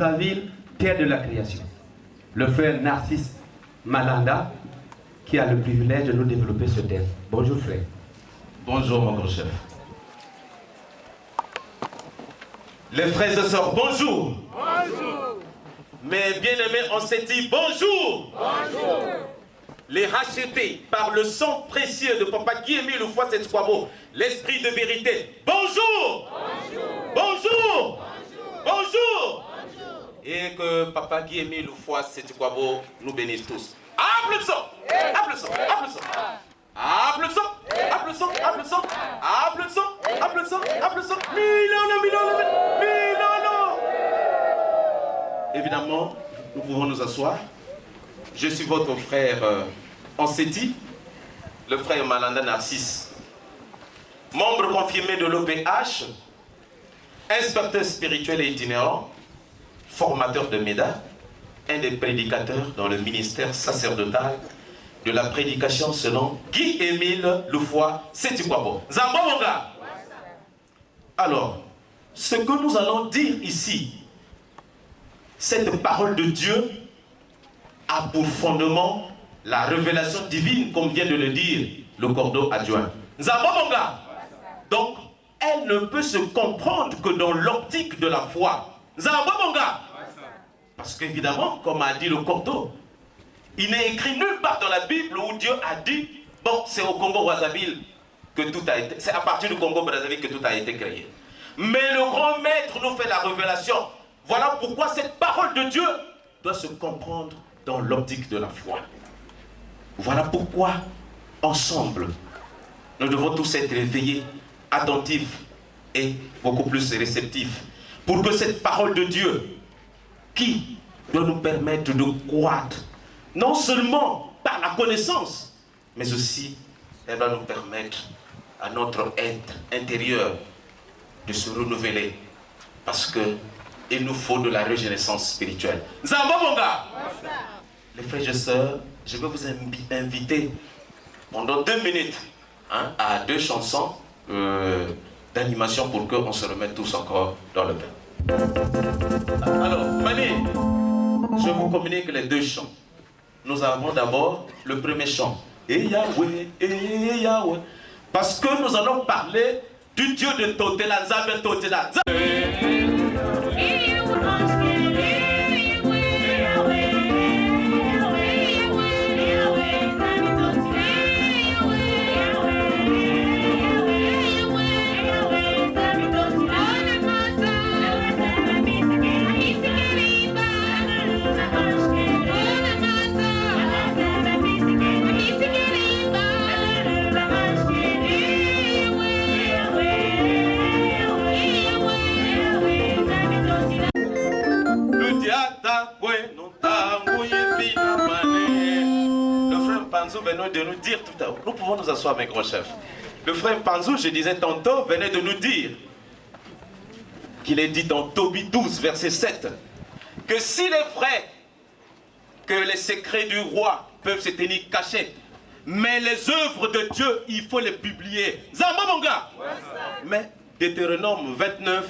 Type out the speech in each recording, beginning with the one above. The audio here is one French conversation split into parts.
Brazzaville, terre de la création. Le frère Narcisse Malanda, qui a le privilège de nous développer ce thème. Bonjour frère. Bonjour mon grand chef. Les frères et sœurs, bonjour. Bonjour. Mes bien-aimés, on s'est dit bonjour. Bonjour. Les rachetés par le sang précieux de Papa Guillemé le foie cette Kwabo, l'esprit de vérité. Bonjour. Bonjour. Bonjour. Bonjour. Bonjour. Et que Papa Guillemé le foie cette Kwabo nous bénisse tous. Applaudissons. Applaudissons. Applaudissons. Applaudissons. Applaudissons. Applaudissons. Applaudissons. Applaudissons. Applaudissons. Milano. Évidemment, nous pouvons nous asseoir. Je suis votre frère Anseti, le frère Malanda Narcisse, membre confirmé de l'OPH, inspecteur spirituel et itinérant, formateur de MEDA, un des prédicateurs dans le ministère sacerdotal de la prédication selon Guy-Émile Loufoy Sétikwabo. Zambonga. Alors, ce que nous allons dire ici, cette parole de Dieu a pour fondement la révélation divine, comme vient de le dire le cordeau adjoint. Zambonga. Donc, elle ne peut se comprendre que dans l'optique de la foi. Zambonga. Parce qu'évidemment, comme a dit le cordeau, il n'est écrit nulle part dans la Bible où Dieu a dit, bon, c'est au Congo-Brazzaville que tout a été, c'est à partir du Congo-Brazzaville que tout a été créé. Mais le grand maître nous fait la révélation. Voilà pourquoi cette parole de Dieu doit se comprendre dans l'optique de la foi. Voilà pourquoi, ensemble, nous devons tous être éveillés, attentifs et beaucoup plus réceptifs. Pour que cette parole de Dieu, qui doit nous permettre de croître, non seulement par la connaissance, mais aussi elle va nous permettre à notre être intérieur de se renouveler. Parce que il nous faut de la régénérescence spirituelle. Zambonga. Les frères et sœurs, je vais vous inviter pendant 2 minutes à 2 chansons d'animation pour qu'on se remette tous encore dans le bain. Alors, Mané, je vous communique les 2 chants. Nous avons d'abord le premier chant. Et Yahweh, Yahweh. Parce que nous allons parler du Dieu de Totela, Nzambe Totela. Venait de nous dire tout à l'heure, nous pouvons nous asseoir, mes grands chefs. Le frère Panzou, je disais tantôt, venait de nous dire qu'il est dit dans Tobie 12, verset 7, que s'il est vrai que les secrets du roi peuvent se tenir cachés, mais les œuvres de Dieu, il faut les publier. Zambonga. Mais Deutéronome 29,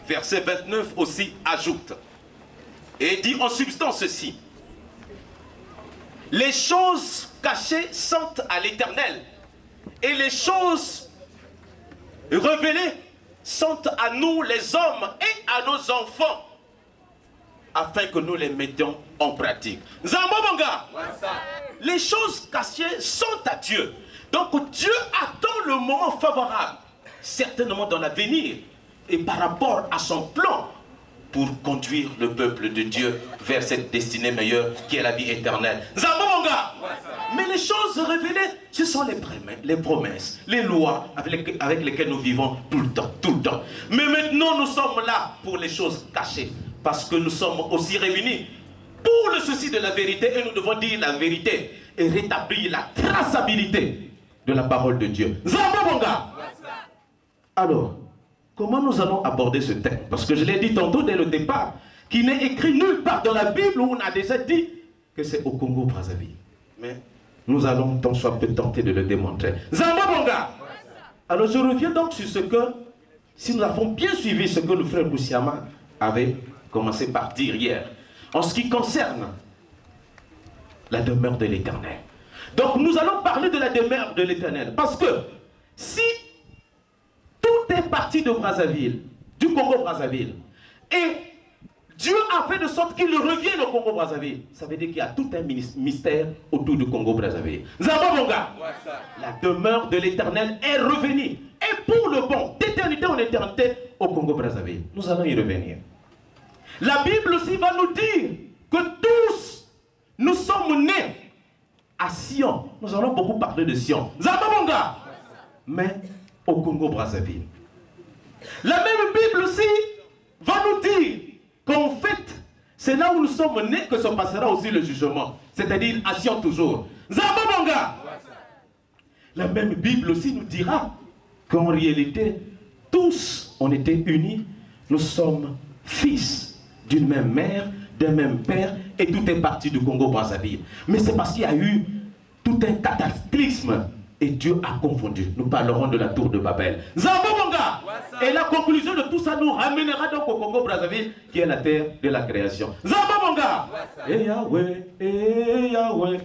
verset 29 aussi ajoute et dit en substance ceci: les choses cachées sont à l'Éternel, et les choses révélées sont à nous les hommes et à nos enfants, afin que nous les mettions en pratique. Zambonga. Les choses cachées sont à Dieu. Donc Dieu attend le moment favorable, certainement dans l'avenir, et par rapport à son plan, pour conduire le peuple de Dieu vers cette destinée meilleure qui est la vie éternelle. Zambonga. Mais les choses révélées, ce sont les promesses, les lois avec lesquelles nous vivons tout le temps. Mais maintenant, nous sommes là pour les choses cachées, parce que nous sommes aussi réunis pour le souci de la vérité, et nous devons dire la vérité et rétablir la traçabilité de la parole de Dieu. Zambonga. Alors, comment nous allons aborder ce thème? Parce que je l'ai dit tantôt dès le départ, qu'il n'est écrit nulle part dans la Bible où on a déjà dit que c'est au Congo-Brazzaville. Mais nous allons tant soit peu tenter de le démontrer. Zambonga. Alors je reviens donc sur ce que, si nous avons bien suivi ce que le frère Boussiama avait commencé par dire hier, en ce qui concerne la demeure de l'Éternel. Donc nous allons parler de la demeure de l'Éternel, parce que si tout est parti de Brazzaville, du Congo-Brazzaville, et Dieu a fait de sorte qu'il revienne au Congo-Brazzaville, ça veut dire qu'il y a tout un mystère autour du Congo-Brazzaville. Zababonga, la demeure de l'Éternel est revenue, et pour le bon, d'éternité en éternité, au Congo-Brazzaville. Nous allons y revenir. La Bible aussi va nous dire que tous, nous sommes nés à Sion. Nous allons beaucoup parler de Sion. Zababonga, mais au Congo-Brazzaville. La même Bible aussi va nous dire qu'en fait, c'est là où nous sommes nés que se passera aussi le jugement. C'est-à-dire à Sion toujours. Zababonga. La même Bible aussi nous dira qu'en réalité, tous on était unis. Nous sommes fils d'une même mère, d'un même père, et tout est parti du Congo-Brazzaville. Mais c'est parce qu'il y a eu tout un cataclysme et Dieu a confondu. Nous parlerons de la tour de Babel. Zababonga. Et la conclusion de tout ça nous ramènera donc au Congo-Brazzaville, qui est la terre de la création. Zababonga. Et Yahweh, et Yahweh.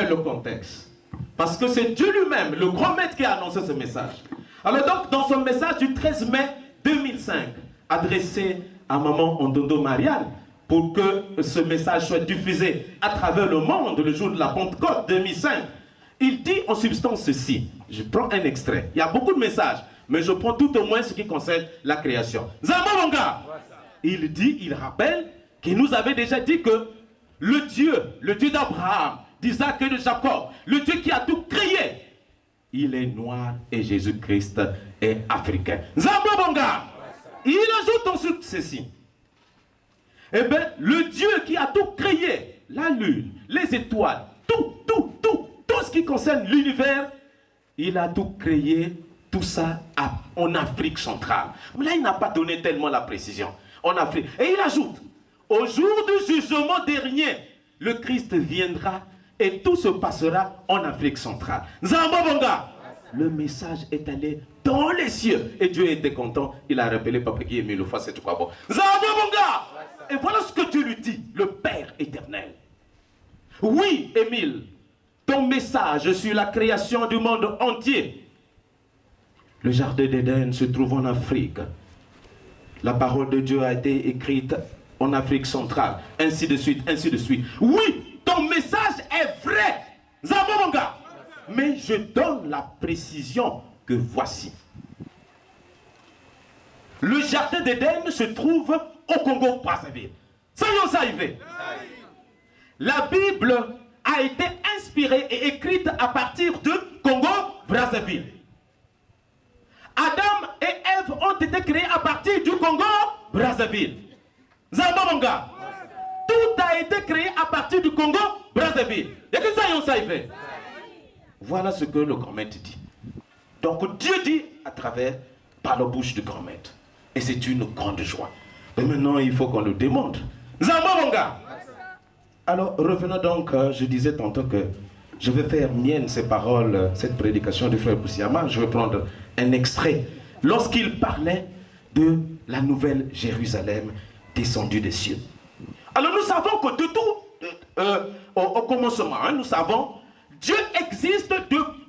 Le contexte, parce que c'est Dieu lui-même, le grand maître, qui a annoncé ce message. Alors donc, dans son message du 13 mai 2005, adressé à maman Ondondo Marianne, pour que ce message soit diffusé à travers le monde le jour de la Pentecôte 2005, il dit en substance ceci. Je prends un extrait. Il y a beaucoup de messages, mais je prends tout au moins ce qui concerne la création. Zababonga, il dit, il rappelle qu'il nous avait déjà dit que le Dieu d'Abraham, d'Isaac et de Jacob, le Dieu qui a tout créé, il est noir et Jésus-Christ est africain. Zababonga, il ajoute ensuite ceci. Eh bien, le Dieu qui a tout créé, la lune, les étoiles, tout ce qui concerne l'univers, il a tout créé, tout ça en Afrique centrale. Mais là, il n'a pas donné tellement la précision. En Afrique. Et il ajoute, au jour du jugement dernier, le Christ viendra et tout se passera en Afrique centrale. Zababonga, le message est allé dans les cieux. Et Dieu était content. Il a rappelé Papa qui est mis le fois, c'est tout quoi bon. Zababonga. Et voilà ce que Dieu lui dit, le Père éternel. Oui, Émile, ton message sur la création du monde entier. Le jardin d'Éden se trouve en Afrique. La parole de Dieu a été écrite en Afrique centrale. Ainsi de suite, ainsi de suite. Oui, ton message est vrai, Zababonga. Mais je donne la précision que voici. Le jardin d'Éden se trouve au Congo-Brazzaville. Soyons arrivés. La Bible a été inspirée et écrite à partir de Congo-Brazzaville. Adam et Ève ont été créés à partir du Congo-Brazzaville. Zababonga. Tout a été créé à partir du Congo-Brazzaville. Voilà ce que le grand maître dit. Donc Dieu dit à travers, par la bouche du grand maître. Et c'est une grande joie. Et maintenant, il faut qu'on le démontre. Zababonga. Alors, revenons donc, je disais tantôt que je vais faire mienne ces paroles, cette prédication du frère Boussiama. Je vais prendre un extrait. Lorsqu'il parlait de la nouvelle Jérusalem descendue des cieux. Alors nous savons que de tout, au commencement, nous savons, Dieu existe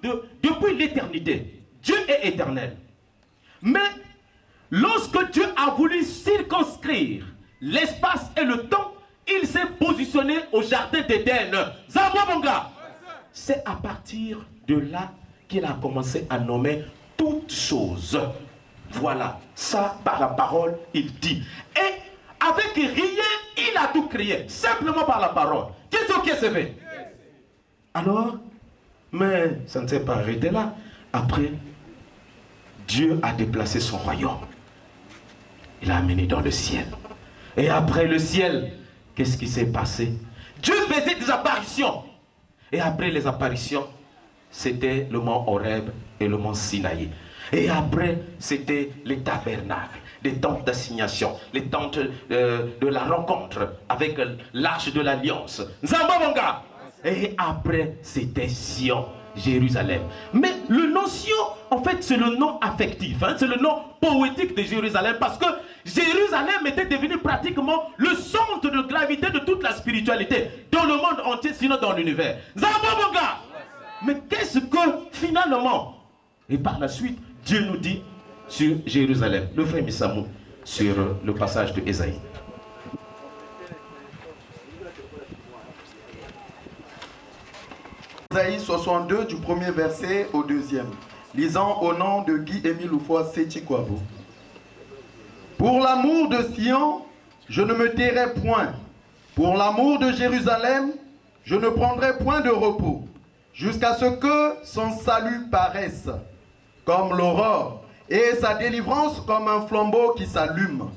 depuis l'éternité. Dieu est éternel. Mais lors lorsque Dieu a voulu circonscrire l'espace et le temps, il s'est positionné au jardin d'Éden. Zambabonga. C'est à partir de là qu'il a commencé à nommer toutes choses. Voilà, ça par la parole, il dit. Et avec rien, il a tout créé, simplement par la parole. Qu'est-ce qui s'est fait? Alors, mais ça ne s'est pas arrêté là. Après, Dieu a déplacé son royaume. Il l'a amené dans le ciel. Et après le ciel, qu'est-ce qui s'est passé? Dieu faisait des apparitions. Et après les apparitions, c'était le mont Horeb et le mont Sinaï. Et après, c'était les tabernacles, les tentes d'assignation, les tentes de la rencontre avec l'arche de l'alliance. Zambabonga. Et après, c'était Sion, Jérusalem. Mais le nom Sion, en fait, c'est le nom affectif. Hein, c'est le nom poétique de Jérusalem. Parce que Jérusalem était devenu pratiquement le centre de gravité de toute la spiritualité. Dans le monde entier, sinon dans l'univers. Zambabonga. Mais qu'est-ce que, finalement, et par la suite, Dieu nous dit sur Jérusalem. Le frère Missamou, sur le passage de Ésaïe. Ésaïe 62 du premier verset au deuxième. Lisant au nom de Guy-Émile Oufouas-Sétikwabo. Pour l'amour de Sion, je ne me tairai point. Pour l'amour de Jérusalem, je ne prendrai point de repos, jusqu'à ce que son salut paraisse comme l'aurore et sa délivrance comme un flambeau qui s'allume.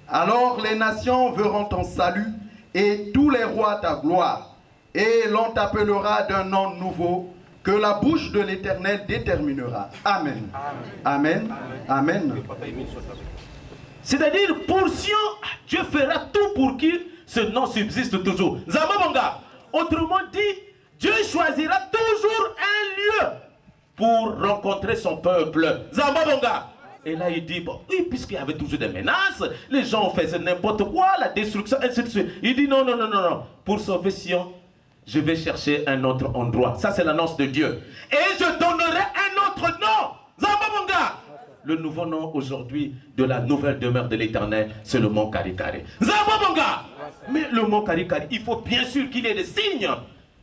Alors les nations verront ton salut et tous les rois ta gloire. Et l'on t'appellera d'un nom nouveau que la bouche de l'Éternel déterminera. Amen. Amen. Amen. C'est-à-dire, pour Sion, Dieu fera tout pour que ce nom subsiste toujours. Zambabonga. Autrement dit, Dieu choisira toujours un lieu pour rencontrer son peuple. Zambabonga. Et là, il dit, bon, oui, puisqu'il y avait toujours des menaces, les gens faisaient n'importe quoi, la destruction, ainsi de suite. Il dit, non, non, non, non, non. Pour sauver Sion, je vais chercher un autre endroit. Ça, c'est l'annonce de Dieu. Et je donnerai un autre nom. Zambabonga. Le nouveau nom aujourd'hui de la nouvelle demeure de l'Éternel, c'est le mont Karikari. Zambabonga. Mais le mont Karikari, il faut bien sûr qu'il y ait des signes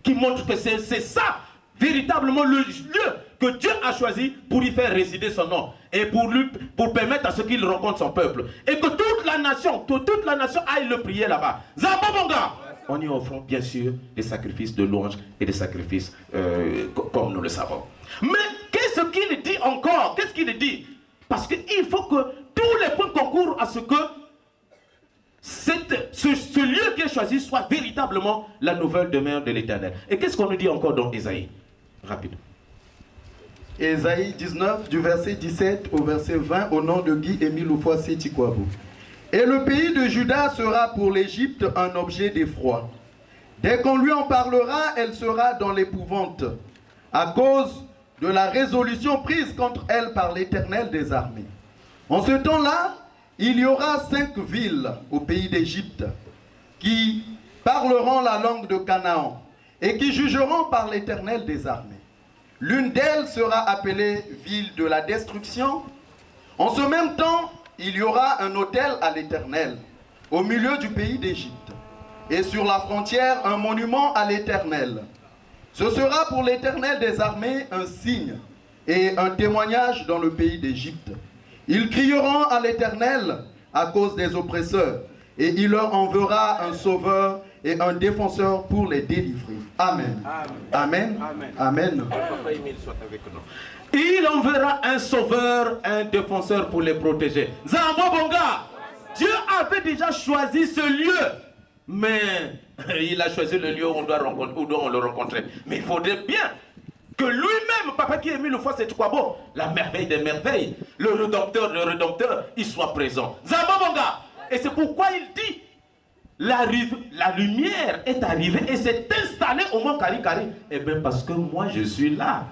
qui montrent que c'est ça, véritablement le lieu que Dieu a choisi pour y faire résider son nom. Et pour permettre à ce qu'il rencontre son peuple. Et que toute la nation aille le prier là-bas. Zambabonga. On y offre bien sûr des sacrifices de louange et des sacrifices comme nous le savons. Mais qu'est-ce qu'il dit encore? Qu'est-ce qu'il dit? Parce qu'il faut que tous les points concourent à ce que ce lieu qui est choisi soit véritablement la nouvelle demeure de l'Éternel. Et qu'est-ce qu'on nous dit encore dans Ésaïe? Rapide. Ésaïe 19 du verset 17 au verset 20 au nom de Guy-Émile Oufouas-Sétikwabo. Et le pays de Juda sera pour l'Égypte un objet d'effroi. Dès qu'on lui en parlera, elle sera dans l'épouvante, à cause de la résolution prise contre elle par l'Éternel des armées. En ce temps-là, il y aura 5 villes au pays d'Égypte qui parleront la langue de Canaan et qui jugeront par l'Éternel des armées. L'une d'elles sera appelée ville de la destruction. En ce même temps, il y aura un autel à l'Éternel au milieu du pays d'Égypte. Et sur la frontière, un monument à l'Éternel. Ce sera pour l'Éternel des armées un signe et un témoignage dans le pays d'Égypte. Ils crieront à l'Éternel à cause des oppresseurs, et il leur enverra un sauveur et un défenseur pour les délivrer. Amen. Amen. Amen. Il enverra un sauveur, un défenseur pour les protéger. Zambabonga, Dieu avait déjà choisi ce lieu, mais il a choisi le lieu où on doit le rencontrer. Mais il faudrait bien que lui-même, Papa qui a mis le foie, c'est quoi bon? La merveille des merveilles, le Rédempteur, il soit présent. Zambabonga. Et c'est pourquoi il dit, la lumière est arrivée et s'est installée au mont Karikari. Eh bien parce que moi je suis là.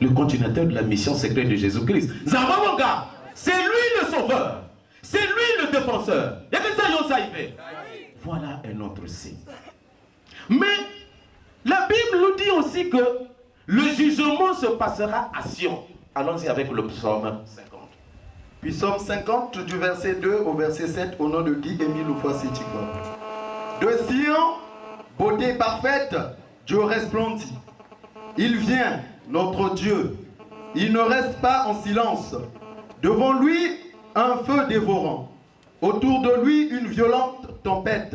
Le continuateur de la mission secrète de Jésus-Christ. Zambabonga, c'est lui le sauveur. C'est lui le défenseur. Il y a que ça, voilà un autre signe. Mais la Bible nous dit aussi que le jugement se passera à Sion. Allons-y avec le psaume 50. Puis Psaume 50 du verset 2 au verset 7 au nom de Guy Émile Oufouassétikwa. De Sion, beauté parfaite, Dieu resplendit. Il vient, notre Dieu. Il ne reste pas en silence. Devant lui, un feu dévorant. Autour de lui, une violente tempête.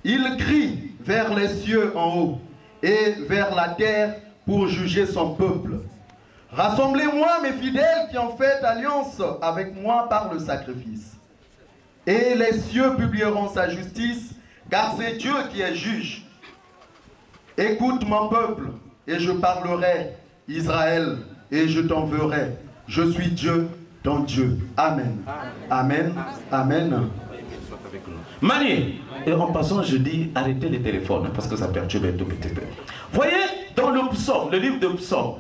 Il crie vers les cieux en haut et vers la terre pour juger son peuple. Rassemblez-moi, mes fidèles qui ont fait alliance avec moi par le sacrifice. Et les cieux publieront sa justice, car c'est Dieu qui est juge. Écoute mon peuple, et je parlerai, Israël, et je t'enverrai. Je suis Dieu, ton Dieu. Amen. Amen. Amen. Mani, et en passant, je dis arrêtez les téléphones, parce que ça perturbe un tout petit peu. Voyez, dans le psaume, le livre de psaume,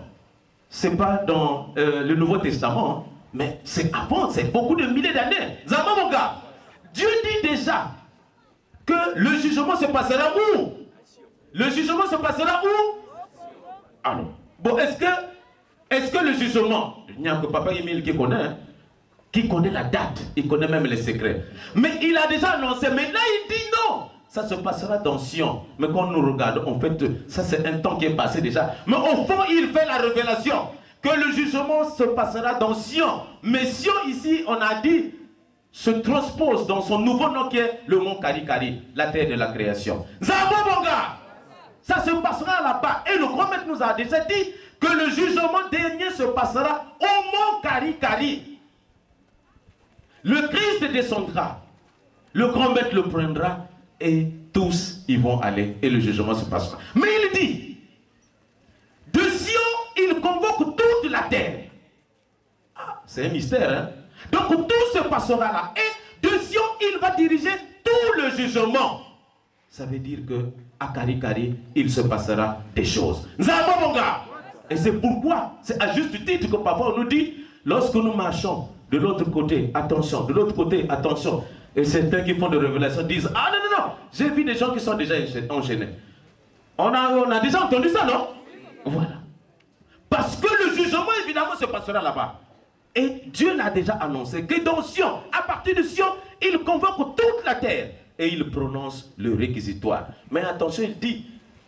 c'est pas dans le Nouveau Testament, mais c'est avant, c'est beaucoup de milliers d'années. Zama mon gars, Dieu dit déjà que le jugement se passera où? Le jugement se passera où? Alors, bon, est-ce que le jugement, il n'y a que Papa Émile qui connaît, hein, qui connaît la date, il connaît même les secrets. Mais il a déjà annoncé, mais là il dit non. Ça se passera dans Sion. Mais quand on nous regarde, en fait, ça c'est un temps qui est passé déjà. Mais au fond, il fait la révélation que le jugement se passera dans Sion. Mais Sion ici, on a dit, se transpose dans son nouveau nom qui est le mont Karikari, la terre de la création. Zabo Bonga, ça se passera là-bas. Et le grand maître nous a déjà dit que le jugement dernier se passera au mont Karikari. Le Christ descendra, le grand maître le prendra et tous y vont aller et le jugement se passera. Mais il dit, de Sion, il convoque toute la terre. Ah, c'est un mystère, hein? Donc tout se passera là. Et de Sion, il va diriger tout le jugement. Ça veut dire que à Karikari, il se passera des choses. Nzabonga. Et c'est pourquoi, c'est à juste titre que parfois on nous dit, lorsque nous marchons de l'autre côté, attention, de l'autre côté, attention. Et certains qui font des révélations disent, ah non, non, non, j'ai vu des gens qui sont déjà enchaînés. On a déjà entendu ça, non? Voilà. Parce que le jugement, évidemment, se passera là-bas. Et Dieu l'a déjà annoncé que dans Sion, à partir de Sion, il convoque toute la terre. Et il prononce le réquisitoire. Mais attention, il dit,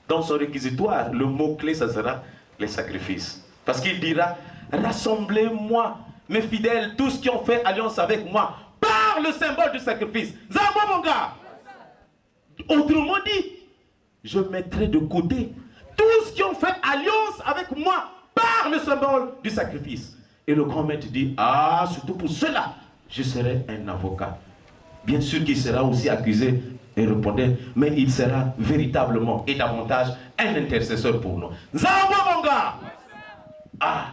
dans son réquisitoire, le mot-clé, ça sera les sacrifices. Parce qu'il dira, rassemblez-moi, mes fidèles, tous qui ont fait alliance avec moi, par le symbole du sacrifice. Zambonga. Autrement dit, je mettrai de côté tous qui ont fait alliance avec moi, par le symbole du sacrifice. Et le grand maître dit, ah, surtout pour cela, je serai un avocat. Bien sûr qu'il sera aussi accusé et répondait, mais il sera véritablement et davantage un intercesseur pour nous. Zambonga. Ah.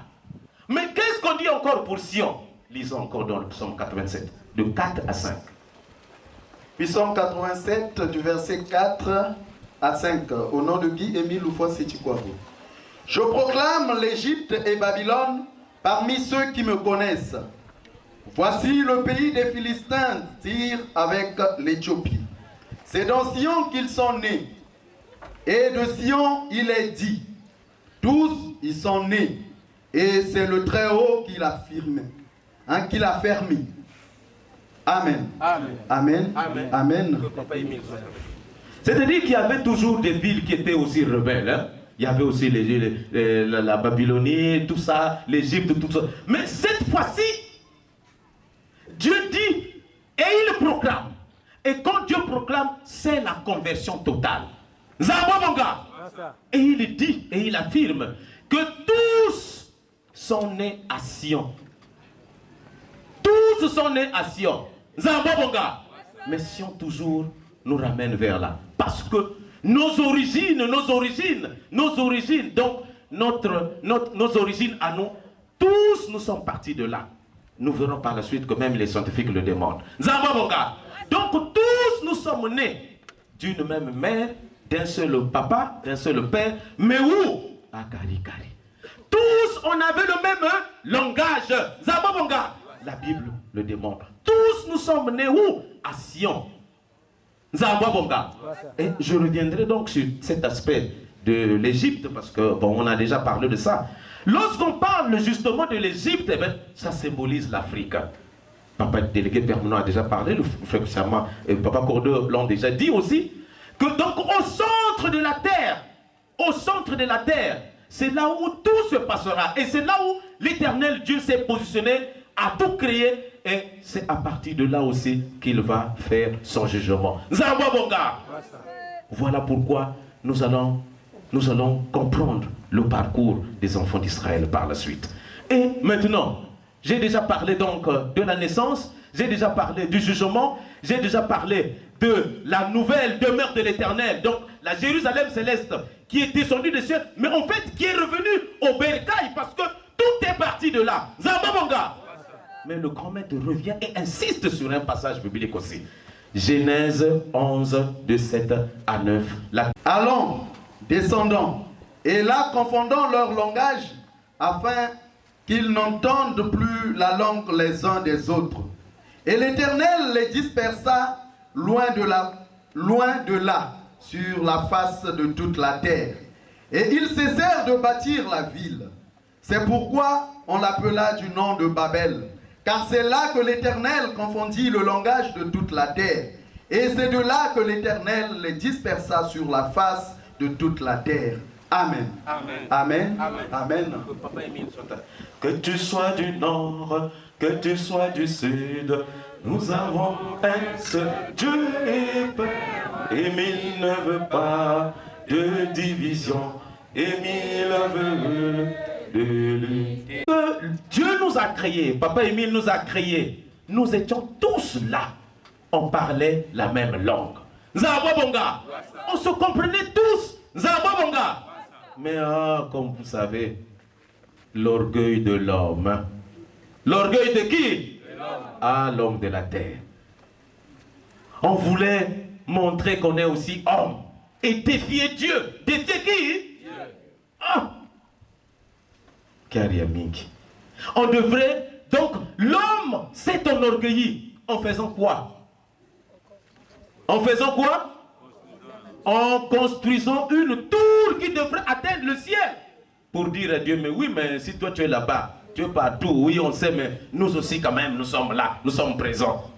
Mais qu'est-ce qu'on dit encore pour Sion? Lisons encore dans le psaume 87, de 4 à 5. Psaume 87, du verset 4 à 5, au nom de Guy Émile Oufouassétikwa. Je proclame l'Égypte et Babylone parmi ceux qui me connaissent. Voici le pays des Philistins tire avec l'Éthiopie. C'est dans Sion qu'ils sont nés. Et de Sion, il est dit, tous ils sont nés. Et c'est le Très-Haut qui l'a firmé, hein, qui l'a fermé. Amen. Amen. Amen. Amen. Amen. C'est-à-dire qu'il y avait toujours des villes qui étaient aussi rebelles. Hein? Il y avait aussi la Babylonie, tout ça, l'Égypte, tout ça. Mais cette fois-ci, Dieu dit, et il proclame. Et quand Dieu proclame, c'est la conversion totale. Zababonga. Et il dit, et il affirme, que tous sont nés à Sion. Tous sont nés à Sion. Zababonga. Mais Sion toujours nous ramène vers là. Parce que nos origines, donc nos origines à nous, tous nous sommes partis de là. Nous verrons par la suite que même les scientifiques le demandent. Zababonga. Donc tous nous sommes nés d'une même mère, d'un seul papa, d'un seul père, mais où? À Karikari. Tous on avait le même langage. Zababonga. La Bible le démontre. Tous nous sommes nés où? À Sion. Zababonga. Et je reviendrai donc sur cet aspect de l'Égypte parce que bon, on a déjà parlé de ça. Lorsqu'on parle justement de l'Égypte, eh bien, ça symbolise l'Afrique. Papa délégué permanent a déjà parlé, le frère Sama et Papa Cordeau l'ont déjà dit aussi, que donc au centre de la terre, c'est là où tout se passera. Et c'est là où l'Éternel Dieu s'est positionné, a tout créé. Et c'est à partir de là aussi qu'il va faire son jugement. Voilà pourquoi nous allons comprendre le parcours des enfants d'Israël par la suite. Et maintenant, j'ai déjà parlé donc de la naissance, j'ai déjà parlé du jugement, j'ai déjà parlé de la nouvelle demeure de l'Éternel, donc la Jérusalem céleste qui est descendue des cieux, mais en fait qui est revenue au bercail parce que tout est parti de là. Zambabonga. Mais le grand maître revient et insiste sur un passage biblique aussi. Genèse 11, de 7 à 9. Allons, descendons, et là confondons leur langage, afin qu'ils n'entendent plus la langue les uns des autres. Et l'Éternel les dispersa loin de là, sur la face de toute la terre. Et ils cessèrent de bâtir la ville. C'est pourquoi on l'appela du nom de Babel, car c'est là que l'Éternel confondit le langage de toute la terre. Et c'est de là que l'Éternel les dispersa sur la face de toute la terre. Amen. Amen. Amen. Amen. Amen. Que tu sois du nord, que tu sois du sud, nous avons un seul Dieu et Père. Et mille ne veut pas de division, et mille veut de l'unité. Dieu nous a créés, Papa Émile nous a créés. Nous étions tous là. On parlait la même langue. Zababonga. On se comprenait tous. Zababonga. Mais comme vous savez, l'orgueil de l'homme. L'orgueil de qui? L'homme de la terre. On voulait montrer qu'on est aussi homme et défier Dieu. Défier qui? Dieu. Kariamink. On devrait, donc, l'homme s'est enorgueilli en faisant quoi? En faisant quoi? En construisant une tour qui devrait atteindre le ciel. Pour dire à Dieu, mais oui, mais si toi tu es là-bas, tu es partout, oui on sait, mais nous aussi quand même, nous sommes là, nous sommes présents.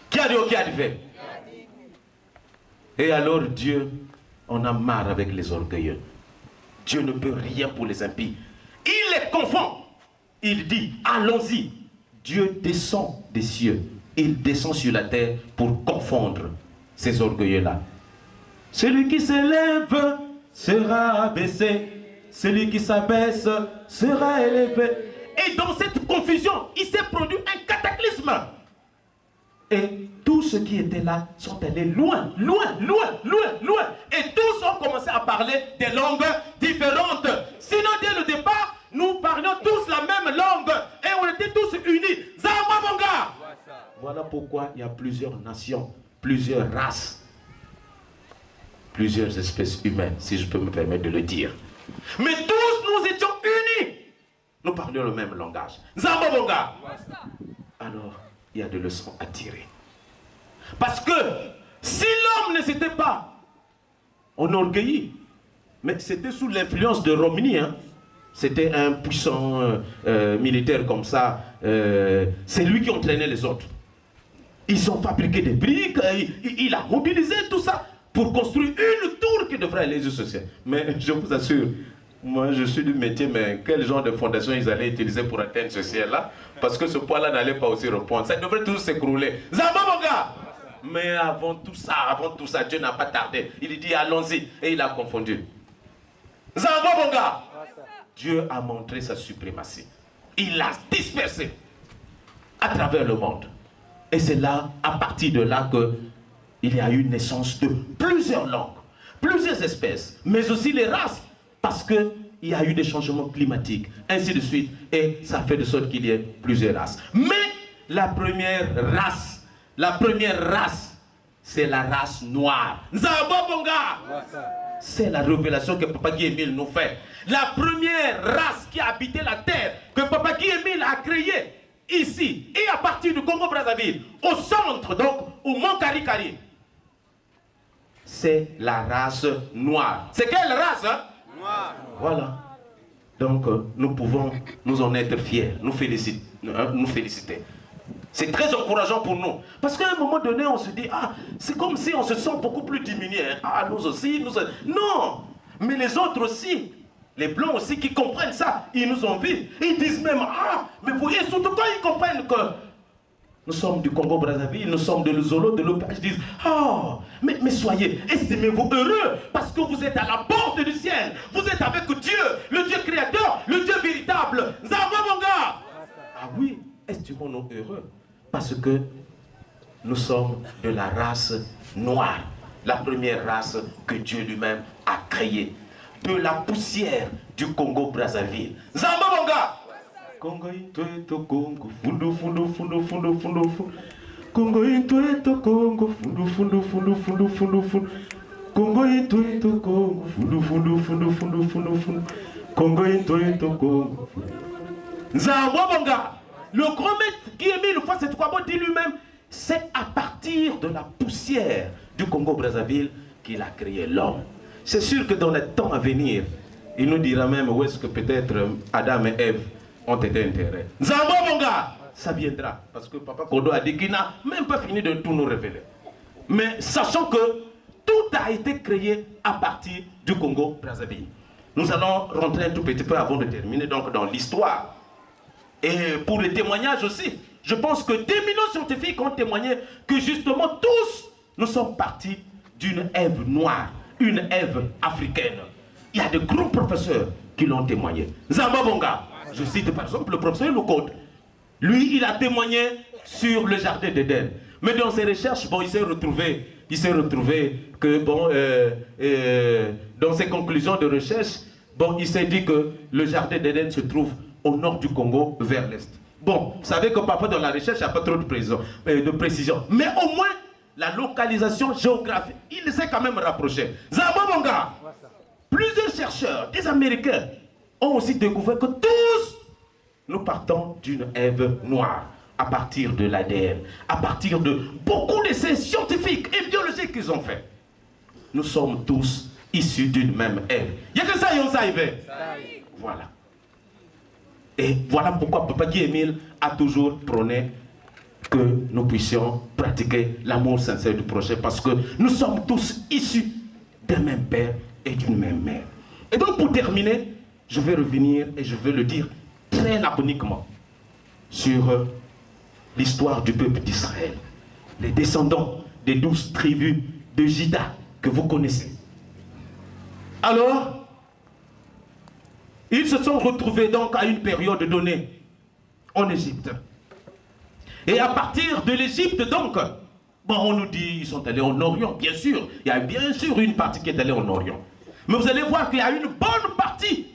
Qui a dit fait? Et alors Dieu, on a marre avec les orgueilleux. Dieu ne peut rien pour les impies. Il les confond. Il dit, allons-y. Dieu descend des cieux. Il descend sur la terre pour confondre ces orgueilleux-là. Celui qui s'élève sera abaissé. Celui qui s'abaisse sera élevé. Et dans cette confusion, il s'est produit un cataclysme. Et tous ceux qui étaient là sont allés loin, loin, loin, loin, loin. Et tous ont commencé à parler des langues différentes. Sinon, dès le départ, nous parlions tous la même langue. Et on était tous unis. Zamabonga. Voilà pourquoi il y a plusieurs nations, plusieurs races, plusieurs espèces humaines, si je peux me permettre de le dire. Mais tous nous étions unis. Nous parlions le même langage. Zamabonga. Alors, il y a des leçons à tirer. Parce que si l'homme ne s'était pas enorgueilli, mais c'était sous l'influence de Romney, hein. C'était un puissant militaire comme ça, c'est lui qui entraînait les autres. Ils ont fabriqué des briques, il a mobilisé tout ça pour construire une tour qui devrait aller jusqu'au ciel. Mais je vous assure, moi je suis du métier, mais quel genre de fondation ils allaient utiliser pour atteindre ce ciel-là? Parce que ce poids-là n'allait pas aussi répondre. Ça devrait tout s'écrouler. Zambaboga! Mais avant tout ça, Dieu n'a pas tardé. Il dit allons-y. Et il a confondu. Zambaboga! Dieu a montré sa suprématie. Il l'a dispersé à travers le monde. Et c'est là, à partir de là, qu'il y a eu naissance de plusieurs langues, plusieurs espèces, mais aussi les races. Parce qu'il y a eu des changements climatiques, ainsi de suite. Et ça fait de sorte qu'il y ait plusieurs races. Mais la première race, c'est la race noire. Zababonga! C'est la révélation que Papa Guy Émile nous fait. La première race qui a habité la terre, que Papa Guy Émile a créée ici, et à partir du Congo-Brazzaville, au centre, donc, au Mont Karikari. C'est la race noire. C'est quelle race, hein? Noire. Voilà. Donc, nous pouvons nous en être fiers, nous féliciter. C'est très encourageant pour nous. Parce qu'à un moment donné, on se dit, ah, c'est comme si on se sent beaucoup plus diminué. Hein. Ah, nous aussi, Non! Mais les autres aussi, les Blancs aussi qui comprennent ça, ils nous envient. Ils disent même, ah, mais vous, et surtout quand ils comprennent que nous sommes du Congo-Brazzaville, nous sommes de l'Uzolo, de l'Opa, ils disent, oh, mais soyez, estimez-vous heureux, parce que vous êtes à la porte du ciel. Vous êtes avec Dieu, le Dieu créateur, le Dieu véritable. Zawabonga! Ah oui, estimons-nous heureux. Parce que nous sommes de la race noire, la première race que Dieu lui-même a créée, de la poussière du Congo-Brazzaville. Zambabonga! Congo intueto Congo, fundo fundo fundo fundo fundo fundo. Congo intueto Congo, fundo fundo fundo fundo fundo fundo. Congo intueto Congo, fundo fundo fundo fundo fundo fundo. Congo intueto Congo. Zambabonga! Le grand maître qui est mis une fois cette Kwabo dit lui-même, c'est à partir de la poussière du Congo-Brazzaville qu'il a créé l'homme. C'est sûr que dans les temps à venir, il nous dira même où est-ce que peut-être Adam et Ève ont été enterrés. Zambabonga, ça viendra. Parce que Papa Kodo a dit qu'il n'a même pas fini de tout nous révéler. Mais sachant que tout a été créé à partir du Congo-Brazzaville. Nous allons rentrer un tout petit peu avant de terminer donc dans l'histoire. Et pour les témoignages aussi, je pense que des millions de scientifiques ont témoigné que justement tous, nous sommes partis d'une Ève noire, une Ève africaine. Il y a de gros professeurs qui l'ont témoigné. Zambabonga, je cite par exemple le professeur Lukode. Lui, il a témoigné sur le jardin d'Éden. Mais dans ses recherches, bon, il s'est retrouvé que, bon, dans ses conclusions de recherche, bon, il s'est dit que le jardin d'Éden se trouve au nord du Congo, vers l'est. Bon, vous savez que parfois dans la recherche, il n'y a pas trop de précision. Mais au moins, la localisation géographique, il s'est quand même rapproché. Zambabonga, plusieurs chercheurs, des Américains, ont aussi découvert que tous, nous partons d'une Ève noire, à partir de l'ADN, à partir de beaucoup d'essais scientifiques et biologiques qu'ils ont fait. Nous sommes tous issus d'une même Ève. Il n'y a que ça, Yon Saïve. Voilà. Et voilà pourquoi Papa Guy Émile a toujours prôné que nous puissions pratiquer l'amour sincère du prochain, parce que nous sommes tous issus d'un même père et d'une même mère. Et donc pour terminer, je vais revenir et je vais le dire très laconiquement sur l'histoire du peuple d'Israël, les descendants des 12 tribus de Juda que vous connaissez. Alors, ils se sont retrouvés donc à une période donnée en Égypte. Et à partir de l'Égypte donc, bon, on nous dit ils sont allés en Orient, bien sûr. Il y a bien sûr une partie qui est allée en Orient. Mais vous allez voir qu'il y a une bonne partie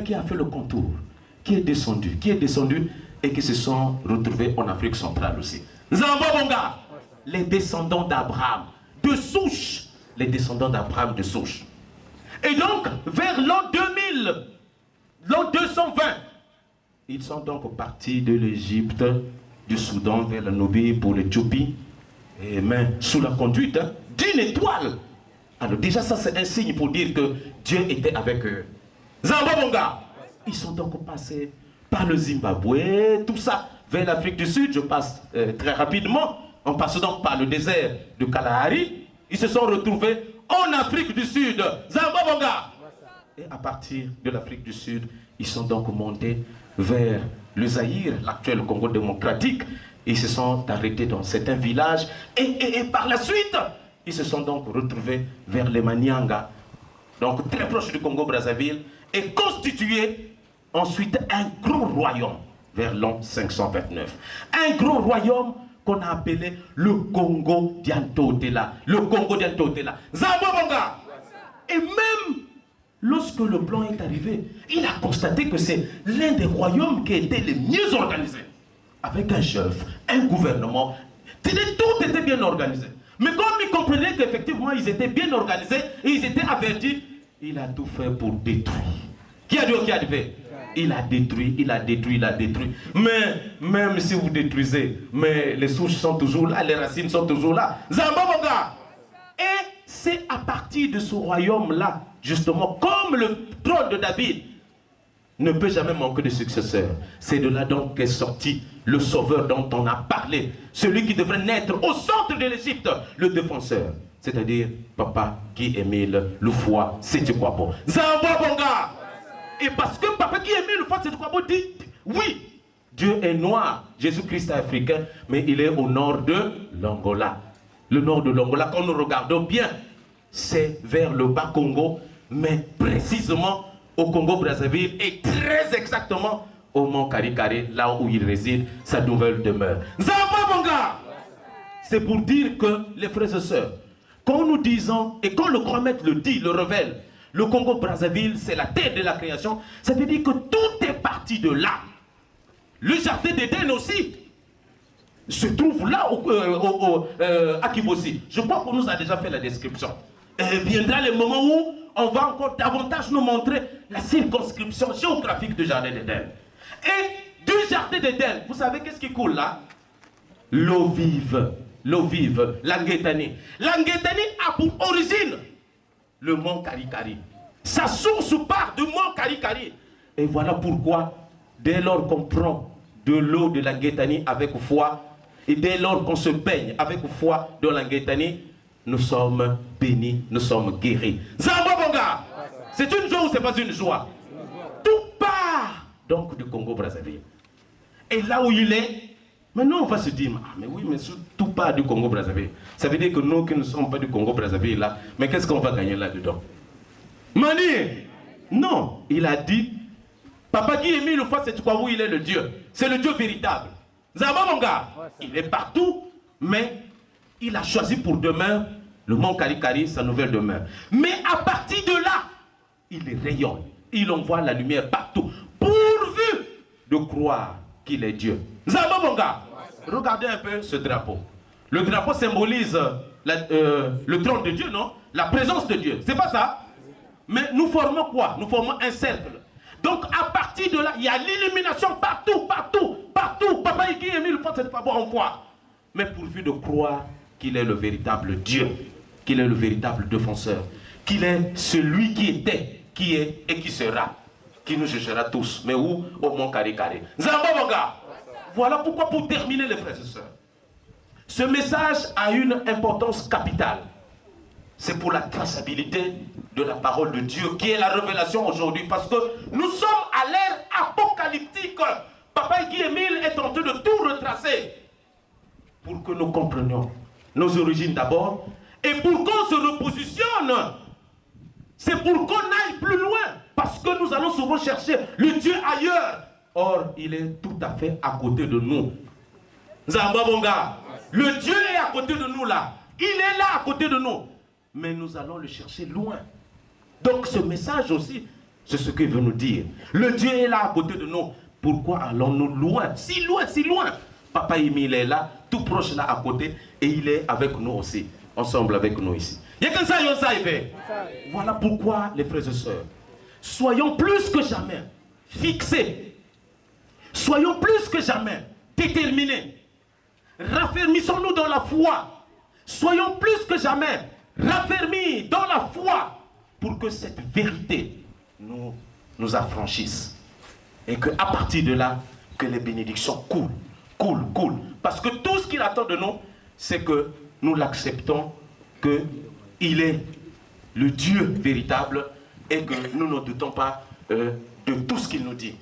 qui a fait le contour, qui est descendue et qui se sont retrouvés en Afrique centrale aussi. Zambabonga, les descendants d'Abraham, de souche, les descendants d'Abraham de souche. Et donc, vers l'an 2000, l'an 220, ils sont donc partis de l'Égypte, du Soudan vers la Nubie pour l'Éthiopie, mais sous la conduite d'une étoile. Alors déjà ça c'est un signe pour dire que Dieu était avec eux. Zambabonga, ils sont donc passés par le Zimbabwe, tout ça, vers l'Afrique du Sud, je passe très rapidement, en passant donc par le désert de Kalahari, ils se sont retrouvés en Afrique du Sud. Zambabonga. Et à partir de l'Afrique du Sud, ils sont donc montés vers le Zaïre, l'actuel Congo démocratique. Ils se sont arrêtés dans certains villages et par la suite, ils se sont donc retrouvés vers les Manianga, donc très proche du Congo-Brazzaville, et constitué ensuite un gros royaume vers l'an 529. Un gros royaume qu'on a appelé le Congo d'Antotela. Le Congo d'Antotela. Zambabonga. Et même lorsque le blanc est arrivé, il a constaté que c'est l'un des royaumes qui était les mieux organisés. Avec un chef, un gouvernement, tout était bien organisé. Mais comme il comprenait qu'effectivement ils étaient bien organisés et ils étaient avertis, il a tout fait pour détruire. Qui a dit qui a fait? Il a détruit, il a détruit, il a détruit. Mais même si vous détruisez, mais les souches sont toujours là, les racines sont toujours là. Zambabonga. Et c'est à partir de ce royaume-là, justement, comme le trône de David, ne peut jamais manquer de successeur. C'est de là donc qu'est sorti le sauveur dont on a parlé. Celui qui devrait naître au centre de l'Égypte, le défenseur. C'est-à-dire Papa Guy Émile Loufoua Sétikwabo. Zamba Bonga. Et parce que Papa Guy Émile Loufoua Sétikwabo dit, oui, Dieu est noir, Jésus-Christ est africain, mais il est au nord de l'Angola. Le nord de l'Angola, quand nous regardons bien, c'est vers le bas Congo, mais précisément au Congo-Brazzaville et très exactement au mont Karikari, là où il réside, sa nouvelle demeure. Zamba Bonga. C'est pour dire que, les frères et sœurs, quand nous disons, et quand le grand maître le dit, le révèle, le Congo-Brazzaville, c'est la terre de la création, ça veut dire que tout est parti de là. Le jardin d'Éden aussi se trouve là à Kibosi. Je crois qu'on nous a déjà fait la description. Et viendra le moment où on va encore davantage nous montrer la circonscription géographique du jardin d'Éden. Et du jardin d'Éden, vous savez qu'est-ce qui coule là? L'eau vive, l'Anguétani. L'Anguétani a pour origine le mont Karikari. Sa source part du mont Karikari. Et voilà pourquoi, dès lors qu'on prend de l'eau de l'Anguétani avec foi, et dès lors qu'on se baigne avec foi de l'Anguétani, nous sommes bénis, nous sommes guéris. Zamba Bonga, c'est une joie ou c'est pas une joie? Tout part donc du Congo-Brazzaville. Et là où il est, maintenant on va se dire, ah mais oui, mais tout part du Congo-Brazzaville. Ça veut dire que nous qui ne sommes pas du Congo-Brazzaville là, mais qu'est-ce qu'on va gagner là-dedans? Mani, non, il a dit, Papa Guy Émile Loufoua Sétikwabo, il est le Dieu. C'est le Dieu véritable. Zamba Bonga, il est partout, mais il a choisi pour demeure le mont Karikari, sa nouvelle demeure. Mais à partir de là, il rayonne. Il envoie la lumière partout, pourvu de croire qu'il est Dieu. Zamba Bonga, regardez un peu ce drapeau. Le drapeau symbolise le trône de Dieu, non? La présence de Dieu. C'est pas ça? Mais nous formons quoi? Nous formons un cercle. Donc à partir de là, il y a l'illumination partout. Papa Guy Émile Loufoua Sétikwabo en voit. Mais pourvu de croire qu'il est le véritable Dieu, qu'il est le véritable défenseur, qu'il est celui qui était, qui est et qui sera, qui nous jugera tous. Mais où? Au mont Karikari. Zamba Bonga. Voilà pourquoi, pour terminer les frères et sœurs, ce message a une importance capitale. C'est pour la traçabilité de la parole de Dieu qui est la révélation aujourd'hui. Parce que nous sommes à l'ère apocalyptique. Papa Guy Émile est en train de tout retracer pour que nous comprenions nos origines d'abord et pour qu'on se repositionne. C'est pour qu'on aille plus loin. Parce que nous allons souvent chercher le Dieu ailleurs. Or, il est tout à fait à côté de nous. Zamba Bonga, le Dieu est à côté de nous là. Il est là à côté de nous. Mais nous allons le chercher loin. Donc ce message aussi, c'est ce qu'il veut nous dire. Le Dieu est là à côté de nous. Pourquoi allons-nous loin? Si loin, si loin. Papa Émile est là, tout proche là à côté, et il est avec nous aussi, ensemble avec nous ici. Voilà pourquoi, les frères et sœurs, soyons plus que jamais fixés, soyons plus que jamais déterminés, raffermissons-nous dans la foi, soyons plus que jamais raffermis dans la foi, pour que cette vérité nous affranchisse. Et qu'à partir de là, que les bénédictions coulent. Parce que tout ce qu'il attend de nous, c'est que nous l'acceptons, qu'il est le Dieu véritable et que nous ne doutons pas de tout ce qu'il nous dit.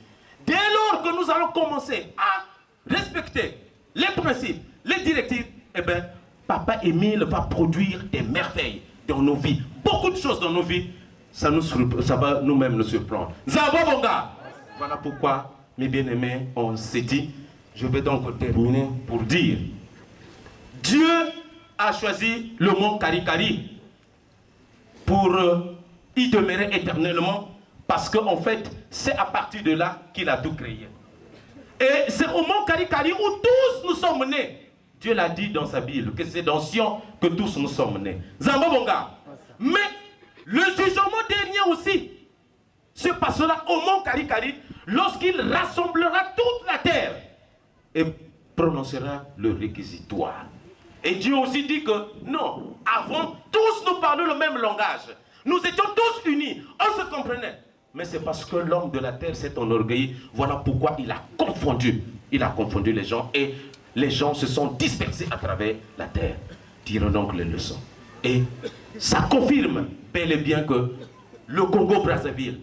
Dès lors que nous allons commencer à respecter les principes, les directives, eh bien, Papa Émile va produire des merveilles dans nos vies. Beaucoup de choses dans nos vies, ça va nous-mêmes nous surprendre. Zamba Bonga. Voilà pourquoi, mes bien-aimés, on s'est dit, je vais donc terminer pour dire, Dieu a choisi le mont Karikari pour y demeurer éternellement, parce qu'en fait, c'est à partir de là qu'il a tout créé. Et c'est au mont Karikari où tous nous sommes nés. Dieu l'a dit dans sa Bible, que c'est dans Sion que tous nous sommes nés. Zamba Bonga. Mais le jugement dernier aussi se passera au mont Karikari lorsqu'il rassemblera toute la terre et prononcera le réquisitoire. Et Dieu aussi dit que non, avant, tous nous parlons le même langage. Nous étions tous unis, on se comprenait. Mais c'est parce que l'homme de la terre s'est enorgueilli. Voilà pourquoi il a confondu. Il a confondu les gens et les gens se sont dispersés à travers la terre. Tirons donc les leçons. Et ça confirme bel et bien que le Congo-Brazzaville,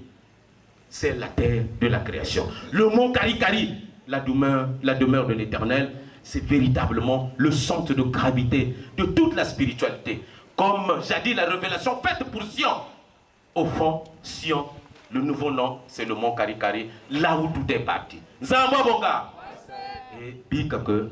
c'est la terre de la création. Le mont Karikari, la demeure de l'Éternel, c'est véritablement le centre de gravité de toute la spiritualité. Comme jadis la révélation faite pour Sion. Au fond, Sion, le nouveau nom, c'est le mont Karikari, là où tout est parti. Zamba Bonga. Et Bikake,